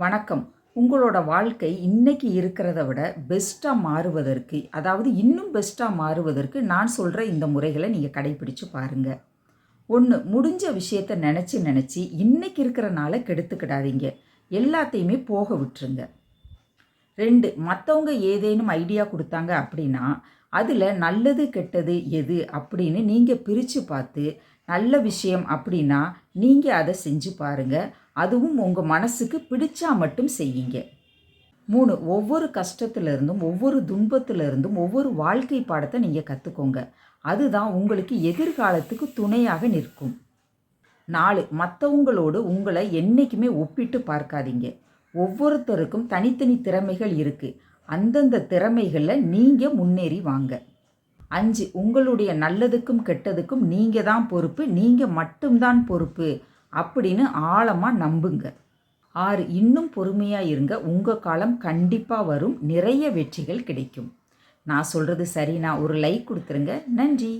வணக்கம். உங்களோட வாழ்க்கை இன்னைக்கு இருக்கிறத விட பெஸ்ட்டாக மாறுவதற்கு, அதாவது இன்னும் பெஸ்ட்டாக மாறுவதற்கு நான் சொல்கிற இந்த முறைகளை நீங்கள் கடைப்பிடிச்சு பாருங்க. 1. முடிஞ்ச விஷயத்த நினச்சி நினச்சி இன்னைக்கு இருக்கிற நாளை கெடுத்துக்கிடாதீங்க. எல்லாத்தையுமே போக விட்டுருங்க. 2. மற்றவங்க ஏதேனும் ஐடியா கொடுத்தாங்க அப்படின்னா, அதில் நல்லது கெட்டது எது அப்படின்னு நீங்கள் பிரித்து பார்த்து, நல்ல விஷயம் அப்படின்னா நீங்கள் அதை செஞ்சு பாருங்கள். அதுவும் உங்கள் மனசுக்கு பிடிச்சா மட்டும் செய்யுங்க. 3. ஒவ்வொரு கஷ்டத்திலிருந்தும் ஒவ்வொரு துன்பத்திலிருந்தும் ஒவ்வொரு வாழ்க்கை பாடத்தை நீங்கள் கற்றுக்கோங்க. அதுதான் உங்களுக்கு எதிர்காலத்துக்கு துணையாக நிற்கும். 4. மற்றவங்களோடு உங்களை என்றைக்குமே ஒப்பிட்டு பார்க்காதீங்க. ஒவ்வொருத்தருக்கும் தனித்தனி திறமைகள் இருக்குது. அந்தந்த திறமைகளில் நீங்கள் முன்னேறி வாங்க. 5. உங்களுடைய நல்லதுக்கும் கெட்டதுக்கும் நீங்கள் தான் பொறுப்பு, நீங்கள் மட்டும்தான் பொறுப்பு அப்படின்னு ஆழமாக நம்புங்க. 6. இன்னும் பொறுமையாக இருங்க. உங்கள் காலம் கண்டிப்பாக வரும். நிறைய வெற்றிகள் கிடைக்கும். நான் சொல்கிறது சரினா ஒரு லைக் கொடுத்துருங்க. நன்றி.